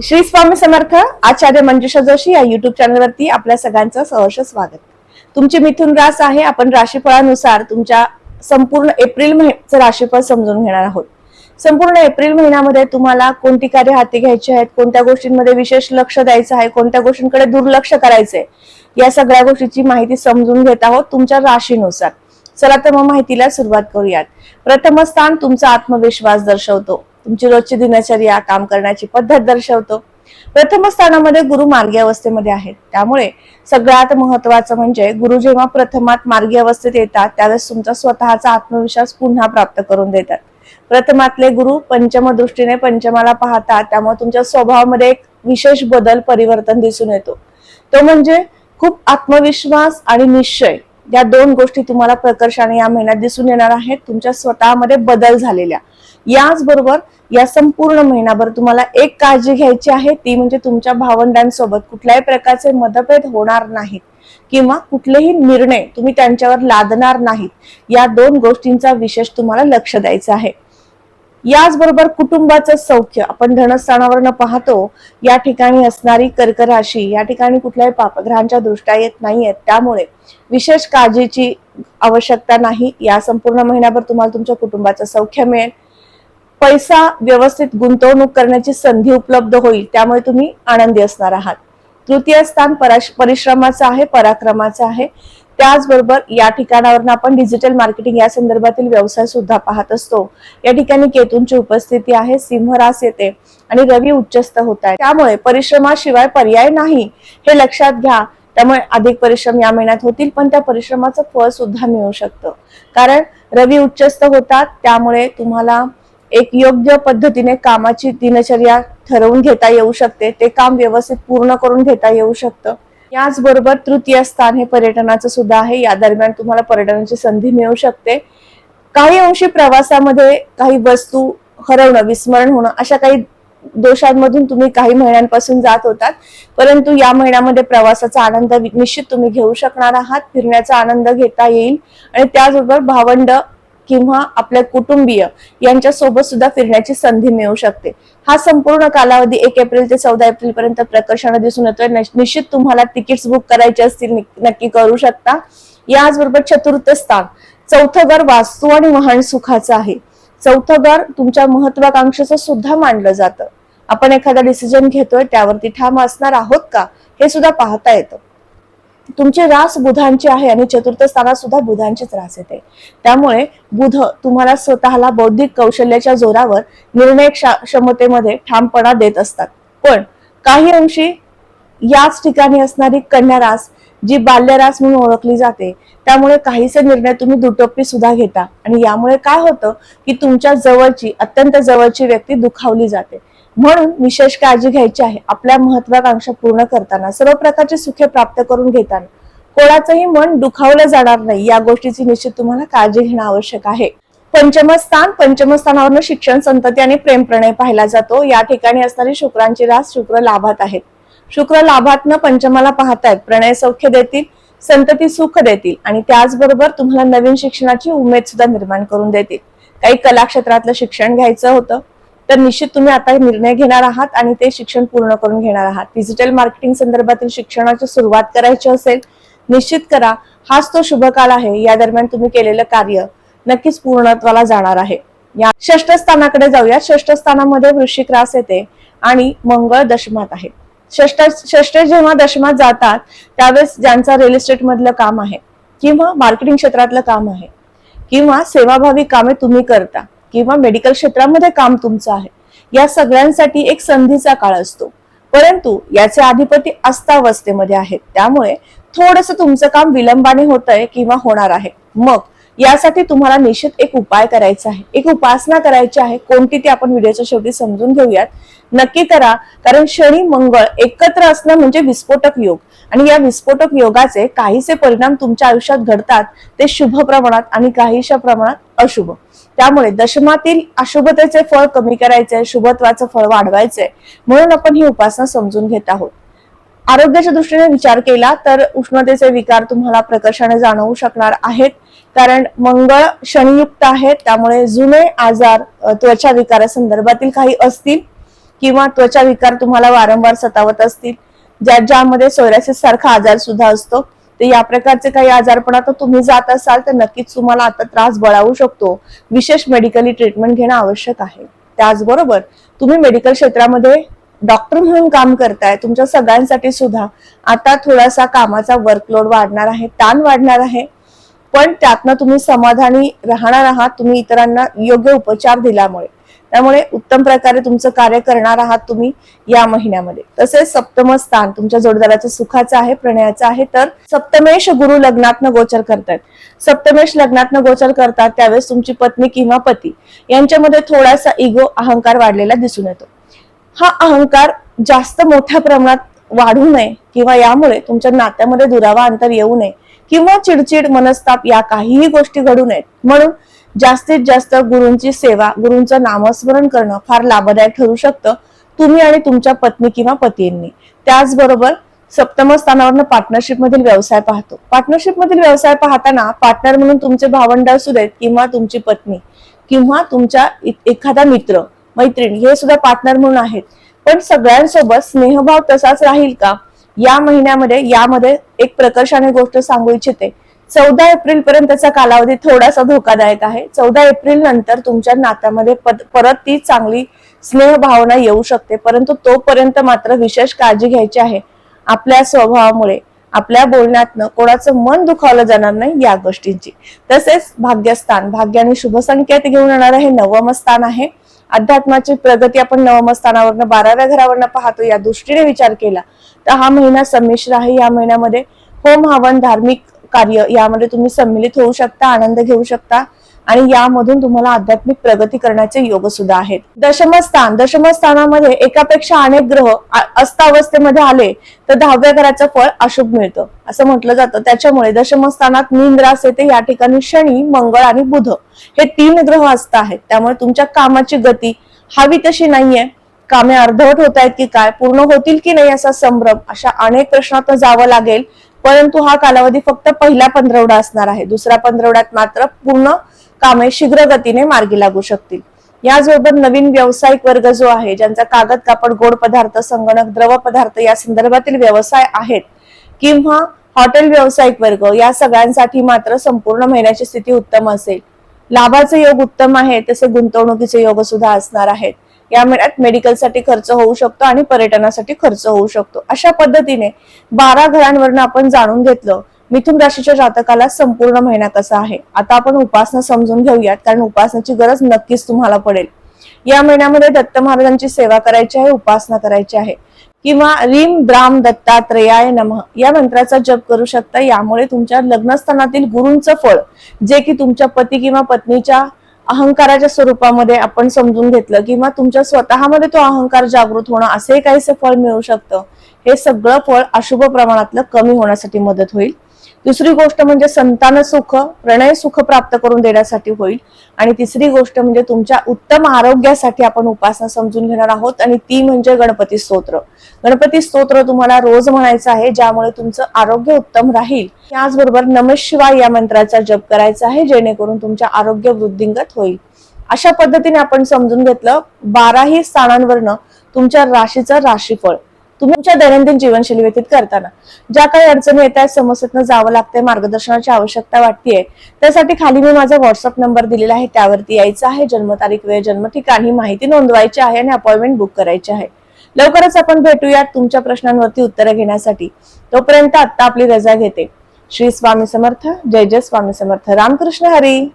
श्री स्वामी समर्थ. आचार्य मंजुषा जोशी या युट्यूब चॅनलवरती आपल्या सगळ्यांचं सहर्ष स्वागत. तुमची मिथुन रास आहे. आपण राशीफळानुसार तुमच्या संपूर्ण एप्रिल महिन्याचं राशीफळ समजून घेणार आहोत. संपूर्ण एप्रिल महिन्यामध्ये तुम्हाला कोणती कार्य हाती घ्यायची आहेत, कोणत्या गोष्टींमध्ये विशेष लक्ष द्यायचं आहे, कोणत्या गोष्टींकडे दुर्लक्ष करायचंय, या सगळ्या गोष्टीची माहिती समजून घेत आहोत तुमच्या राशीनुसार. चला तर मग माहितीला सुरुवात करूयात. प्रथम स्थान तुमचा आत्मविश्वास दर्शवतो. तुमची रोजची दिनचर्या, काम करण्याची पद्धत दर्शवतो. प्रथम स्थानामध्ये गुरु मार्गी अवस्थेमध्ये आहेत, त्यामुळे सगळ्यात महत्वाचं म्हणजे गुरु जेव्हा प्रथमात मार्गी अवस्थेत येतात त्यावेळेस तुमचा स्वतःचा आत्मविश्वास पुन्हा प्राप्त करून देतात. प्रथमातले गुरु पंचम दृष्टीने पंचमाला पाहतात, त्यामुळे तुमच्या स्वभावामध्ये एक विशेष बदल, परिवर्तन दिसून येतो. तो म्हणजे खूप आत्मविश्वास आणि निश्चय, या दोन गोष्टी तुम्हाला प्रकर्षाने या महिन्यात दिसून येणार आहेत. तुमच्या स्वतःमध्ये बदल झालेल्या. याचबरोबर या संपूर्ण महिनाभर तुम्हाला एक काळजी घ्यायची आहे, ती म्हणजे तुमच्या भावंडांसोबत कुठल्याही प्रकारचे मतभेद होणार नाहीत किंवा कुठलेही निर्णय तुम्ही त्यांच्यावर लादणार नाहीत. या दोन गोष्टींचा विशेष तुम्हाला लक्ष द्यायचं आहे. याचबरोबर कुटुंबाचं सौख्य आपण धनस्थानावरनं पाहतो. या ठिकाणी असणारी कर्क राशी, या ठिकाणी कुठल्याही पापग्रहांच्या दृष्ट्या येत नाहीयेत, त्यामुळे विशेष काळजीची आवश्यकता नाही. या संपूर्ण महिन्याभर तुम्हाला तुमच्या कुटुंबाचं सौख्य मिळेल. पैसा व्यवस्थित गुंतवणूक करण्याची संधी उपलब्ध होईल, त्यामुळे तुम्ही आनंदी असणार आहात. तृतीय स्थान परिश्रमाचं आहे, पराक्रमाचं आहे. त्याचबरोबर या ठिकाणावरून आपण डिजिटल मार्केटिंग या संदर्भातील व्यवसाय सुद्धा पाहत असतो. या ठिकाणी केतूंची उपस्थिती आहे, सिंह रास येते आणि रवी उच्चस्थ होत आहे, त्यामुळे परिश्रमाशिवाय पर्याय नाही हे लक्षात घ्या. त्यामुळे अधिक परिश्रम या महिन्यात होतील, पण त्या परिश्रमाचं फळ सुद्धा मिळू शकतं, कारण रवी उच्चस्थ होतात. त्यामुळे तुम्हाला एक योग्य पद्धतीने कामाची दिनचर्या ठरवून घेता येऊ शकते, ते काम व्यवस्थित पूर्ण करून घेता येऊ शकतं. याचबरोबर तृतीय स्थान हे पर्यटनाचं सुद्धा आहे. या दरम्यान तुम्हाला पर्यटनाची संधी मिळू शकते. काही अंशी प्रवासामध्ये काही वस्तू हरवणं, विस्मरण होणं, अशा काही दोषांमधून तुम्ही काही महिन्यांपासून जात होतात, परंतु या महिन्यामध्ये प्रवासाचा आनंद निश्चित तुम्ही घेऊ शकणार आहात. फिरण्याचा आनंद घेता येईल आणि त्याचबरोबर भावंड किंवा आपल्या कुटुंबीय यांच्या सोबत सुद्धा फिरण्याची संधी मिळू शकते. हा संपूर्ण कालावधी 1 एप्रिल ते 14 एप्रिल पर्यंत प्रकर्षाने दिसून येतोय. निश्चित तुम्हाला तिकीट्स बुक करायचे असतील नक्की करू शकता. याचबरोबर चतुर्थ स्थान चौथं घर वास्तू आणि वाहन सुखाचं आहे. चौथं घर तुमच्या महत्वाकांक्षेचं सुद्धा मानलं जातं. आपण एखादा डिसिजन घेतोय त्यावरती ठाम असणार आहोत का हे सुद्धा पाहता येतं. तुमची रास बुधांची आहे आणि चतुर्थ स्थानात सुद्धा बुधांचीच रास येते, त्यामुळे बुध तुम्हाला स्वतःला बौद्धिक कौशल्याच्या जोरावर निर्णय क्षमतेमध्ये ठामपणा देत असतात. पण काही अंशी याच ठिकाणी असणारी कन्या रास, जी बाल्य रास म्हणून ओळखली जाते, त्यामुळे काहीसे निर्णय तुम्ही दुटप्पी सुद्धा घेता आणि यामुळे काय होतं की तुमच्या जवळची, अत्यंत जवळची व्यक्ती दुखावली जाते. म्हणून विशेष काळजी घ्यायची आहे. आपल्या महत्वाकांक्षा पूर्ण करताना, सर्व प्रकारची सुखे प्राप्त करून घेताना कोणाचंही मन दुखावलं जाणार नाही, या गोष्टीची निश्चित तुम्हाला काळजी घेणं आवश्यक आहे. पंचमस्थानावरनं शिक्षण, संतती आणि प्रेम प्रणय पाहिला जातो. या ठिकाणी असणारी शुक्रांची रास शुक्र लाभात आहेत. शुक्र लाभातनं पंचमाला पाहतायत, प्रणय सौख्य देतील, संतती सुख देतील आणि त्याचबरोबर तुम्हाला नवीन शिक्षणाची उमेद सुद्धा निर्माण करून देतील. काही कला क्षेत्रातलं शिक्षण घ्यायचं होतं तर निश्चित तुम्ही आता निर्णय घेणार आहात आणि ते शिक्षण पूर्ण करून घेणार आहात. डिजिटल मार्केटिंग संदर्भातील शिक्षणाची सुरुवात करायची असेल, निश्चित करा. हाच तो शुभ काळ आहे. या दरम्यान तुम्ही केलेलं कार्य नक्कीच पूर्णत्वाला जाणार आहे. या षष्ठ स्थानाकडे जाऊया. षष्ठ स्थानामध्ये वृश्चिक रास येते आणि मंगळ दशमात आहे. षष्ठ जेव्हा दशमात जातात त्यावेळेस ज्यांचा रिअल इस्टेट मधलं काम आहे किंवा मार्केटिंग क्षेत्रातलं काम आहे किंवा सेवाभावी कामे तुम्ही करता किंवा मेडिकल क्षेत्रामध्ये काम तुमचं आहे, या सगळ्यांसाठी एक संधीचा काळ असतो. परंतु याचे अधिपती अस्तावस्थेमध्ये आहेत, त्यामुळे थोडंसं तुमचं काम विलंबाने होतंय किंवा होणार आहे. मग यासाठी तुम्हाला निश्चित एक उपाय करायचा आहे, एक उपासना करायची आहे. कोणती ती आपण व्हिडिओच्या शेवटी समजून घेऊयात. नक्की करा, कारण शनी मंगळ एकत्र असणं म्हणजे विस्फोटक योग आणि या विस्फोटक योगाचे काहीसे परिणाम तुमच्या आयुष्यात घडतात, ते शुभ प्रमाणात आणि काहीशा प्रमाणात अशुभ. त्यामुळे दशमातील अशुभतेचे फळ कमी करायचे, शुभत्वाचं फळ वाढवायचंय, म्हणून आपण ही उपासना समजून घेत आहोत. आरोग्याच्या दृष्टीने विचार केला तर उष्णतेचे विकार तुम्हाला प्रकर्षाने जाणवू शकणार आहेत, कारण मंगळ शनियुक्त आहेत, त्यामुळे जुने आजार त्वचा विकारा संदर्भातील काही असतील किंवा त्वचा विकार तुम्हाला वारंवार सतावत असतील, ज्यामध्ये सोरायसिस सारखा आजार सुद्धा असतो, तर या प्रकारचे काही आजारपणात तुम्ही जात असाल तर नक्कीच तुम्हाला आता त्रास बळावू शकतो. विशेष मेडिकली ट्रीटमेंट घेणं आवश्यक आहे. त्याचबरोबर तुम्ही मेडिकल क्षेत्रामध्ये डॉक्टर म्हणून काम करताय, तुमच्या सगळ्यांसाठी सुद्धा आता थोडासा कामाचा वर्कलोड वाढणार आहे, ताण वाढणार आहे, पण त्यातनं तुम्ही समाधानी राहणार आहात तुम्ही इतरांना योग्य उपचार दिल्यामुळे. त्यामुळे उत्तम प्रकारे तुमचं कार्य करणार आहात तुम्ही या महिन्यामध्ये. तसेच सप्तम स्थान तुमच्या जोडदाराचं सुखाचं आहे, प्रणयाचं आहे. तर सप्तमेश गुरु लग्नातनं गोचर करतात. सप्तमेश लग्नातनं गोचर करतात त्यावेळेस तुमची पत्नी किंवा पती यांच्यामध्ये थोडासा इगो, अहंकार वाढलेला दिसून येतो. हा अहंकार जास्त मोठ्या प्रमाणात वाढू नये किंवा यामुळे तुमच्या नात्यामध्ये दुरावा अंतर येऊ नये किंवा चिडचिड, मनस्ताप या काहीही गोष्टी घडू नयेत म्हणून जास्तीत जास्त गुरूंची सेवा, गुरूंचं नामस्मरण करणं फार लाभदायक ठरू शकतं तुम्ही आणि तुमच्या पत्नी किंवा पतींनी. त्याचबरोबर सप्तम स्थानावरनं पार्टनरशिप मधील व्यवसाय पाहतो. पार्टनरशिप मधील व्यवसाय पाहताना पार्टनर म्हणून तुमचे भावंड असू देत किंवा तुमची पत्नी किंवा तुमच्या एखादा मित्र, मैत्रीण हे सुद्धा पार्टनर म्हणून आहेत. पण सगळ्यांसोबत स्नेहभाव तसाच राहील का या महिन्यामध्ये? यामध्ये एक प्रकर्षाने गोष्ट सांगू इच्छिते. 14 एप्रिल पर्यंतचा कालावधी थोडासा धोकादायक आहे. 14 एप्रिल नंतर तुमच्या नात्यामध्ये परत ती चांगली स्नेह भावना येऊ शकते, परंतु तोपर्यंत मात्र विशेष काळजी घ्यायची आहे. आपल्या स्वभावामुळे, आपल्या बोलण्यातनं कोणाचं मन दुखावलं जाणार नाही या गोष्टींची. तसेच भाग्यस्थान, भाग्य आणि शुभ संकेत घेऊन येणार आहे. 9वं स्थान आहे. अध्यात्माची प्रगती आपण 9वं स्थानावरनं 12व्या घरावरनं पाहतो. या दृष्टीने विचार केला तर हा महिना संमिश्र आहे. या महिन्यामध्ये होम हवन, धार्मिक कार्य यामध्ये तुम्ही सम्मिलित होऊ शकता, आनंद घेऊ शकता आणि यामधून तुम्हाला आध्यात्मिक प्रगती करण्याचे योग सुद्धा आहेत. दशमस्थान, दशमस्थानामध्ये एकापेक्षा अनेक ग्रह अस्तावस्थेमध्ये आले तर 10व्या घराचं फळ अशुभ मिळतं असं म्हटलं जातं. त्याच्यामुळे दशमस्थानात मीन रास येते. या ठिकाणी शनी, मंगळ आणि बुध हे 3 ग्रह असत आहेत. त्यामुळे तुमच्या कामाची गती हवी तशी नाहीये. कामे अर्धवट होत आहेत की काय, पूर्ण होतील की नाही असा संभ्रम, अशा अनेक प्रश्नात जावं लागेल. परंतु हा कालावधी फक्त पहिला पंधरवडा असणार आहे. दुसऱ्या पंधरवड्यात मात्र पूर्ण कामे शीघ्र गतीने मार्गी लागू शकतील. याचबरोबर नवीन व्यावसायिक वर्ग जो आहे, ज्यांचा कागद, कापड, गोड पदार्थ, संगणक, द्रव पदार्थ या संदर्भातील व्यवसाय आहेत किंवा हॉटेल व्यावसायिक वर्ग, या सगळ्यांसाठी मात्र संपूर्ण महिन्याची स्थिती उत्तम असेल. लाभाचे योग उत्तम आहे, तसे गुंतवणुकीचे योग सुद्धा असणार आहेत. या महिन्यात मेडिकलसाठी खर्च होऊ शकतो आणि पर्यटनासाठी खर्च होऊ शकतो. अशा पद्धतीने 12 घरांवरनं आपण जाणून घेतलं मिथुन राशीच्या जातकाला संपूर्ण महिना कसा आहे. आता आपण उपासना समजून घेऊयात, कारण उपासनाची गरज नक्कीच तुम्हाला पडेल. या महिन्यामध्ये दत्त महाराजांची सेवा करायची आहे, उपासना करायची आहे किंवा रीम द्राम दत्तात्रेयाय नमः या मंत्राचा जप करू शकता. यामुळे तुमच्या लग्नस्थानातील गुरूंचं फळ, जे की तुमच्या पती किंवा पत्नीच्या अहंकाराच्या स्वरूपामध्ये आपण समजून घेतलं किंवा तुमच्या स्वतःमध्ये तो अहंकार जागृत होणं, असे काहीसे फळ मिळू शकतं. हे सगळं फळ अशुभ प्रमाणातलं कमी होण्यासाठी मदत होईल. दुसरी गोष्ट म्हणजे संतान सुख, प्रणय सुख प्राप्त करून देण्यासाठी होईल. आणि तिसरी गोष्ट म्हणजे तुमच्या उत्तम आरोग्यासाठी आपण उपासना समजून घेणार आहोत आणि ती म्हणजे गणपती स्तोत्र. गणपती स्तोत्र तुम्हाला रोज म्हणायचं आहे, ज्यामुळे तुमचं आरोग्य उत्तम राहील. याचबरोबर नमः शिवाय या मंत्राचा जप करायचा आहे, जेणेकरून तुमच्या आरोग्य वृद्धिंगत होईल. अशा पद्धतीने आपण समजून घेतलं 12ही स्थानांवरनं तुमच्या राशीचं राशीफळ. तुमच्या दैनंदिन जीवनशैली व्यतीत करताना ज्या काही अडचणी येत आहेत, समस्येतनं जावं लागतंय, मार्गदर्शनाची आवश्यकता वाटतेय, त्यासाठी खाली मी माझा व्हॉट्सअप नंबर दिलेला आहे, त्यावरती यायचं आहे. जन्मतारीख, वेळ, जन्म ठिकाण ही माहिती नोंदवायची आहे आणि अपॉइंटमेंट बुक करायची आहे. लवकरच आपण भेटूयात तुमच्या प्रश्नांवरती उत्तरं घेण्यासाठी. तोपर्यंत आता आपली रजा घेते. श्री स्वामी समर्थ. जय जय स्वामी समर्थ. रामकृष्ण हरी.